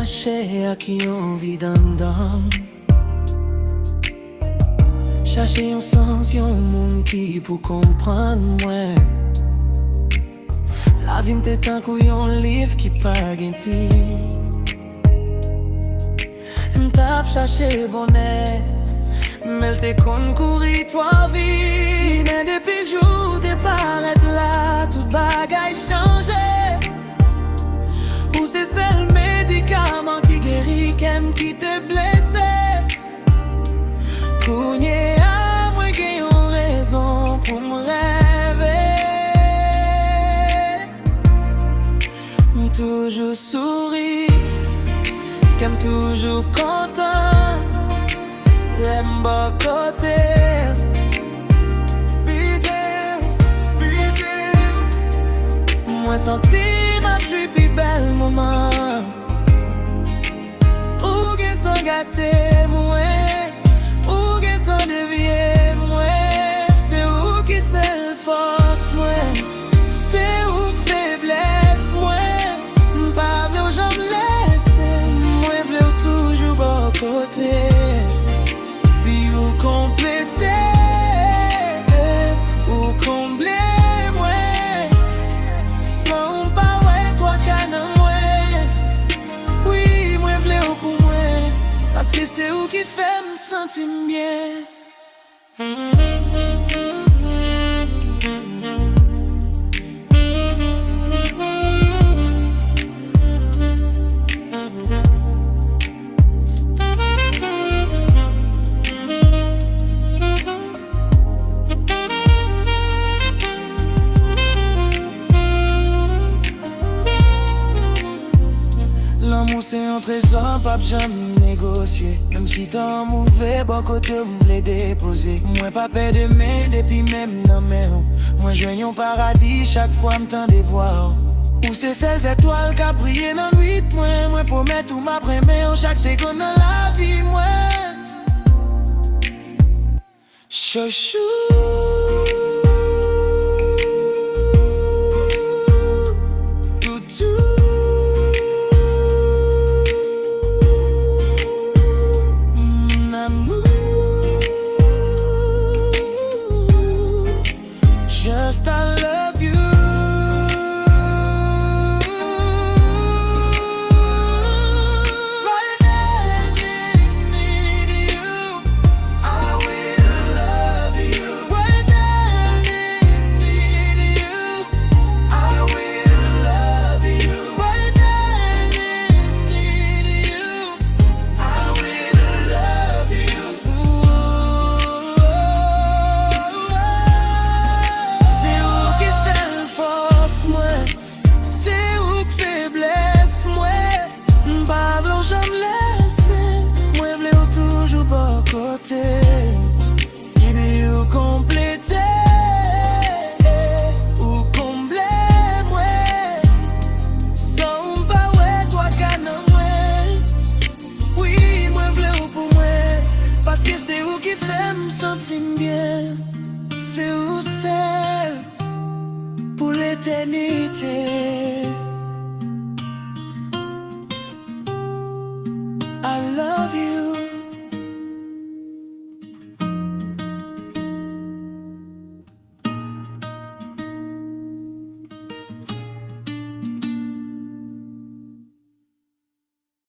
chercher à qui on vit dedans. Chercher un sens, un monde qui pour comprendre moi. La vie m'était un couillon livre qui pas genti. M'tape chercher bonheur, mais t'es con courir toi vie. Mais depuis le jour t'es paraître là, toute bagaille changé. Ou c'est seul médicament qui guérit, qui te blessé. Cougné à moi qui ont raison pour me rêver. Toujours sourire, comme toujours content. J'aime bon côté. Moi senti ma plus belle moment. Ou que t'en gâté moi, ou que t'en dévié moi. C'est où qui c'est force moi, c'est où que faiblesse moi. Pas de jambes laissées, moi v'lais toujours bon côté. Puis ou compléter, ou combler. Parce que c'est où qui fait me sentir bien. L'amour c'est un trésor, pas jamais négocier. Même si t'en mauvais, bon côté on me déposer. Moi pas peur de main, depuis même dans mes mains. Moi je un paradis, chaque fois m'tend des voir. Où c'est ces étoiles qui brillent dans nuit. Moi promets tout m'après-mais en chaque seconde dans la vie. Moi chouchou. Just I love you. Right now I need you. I will love you. Right now I need you. I will love you. Right now I need you. I will love you. Et bien ou compléter, ou combler moi. Sans pas ouais toi canon moi. Oui moi v'lais ou pour moi. Parce que c'est où qui fait me sentir bien. C'est où c'est pour l'éternité.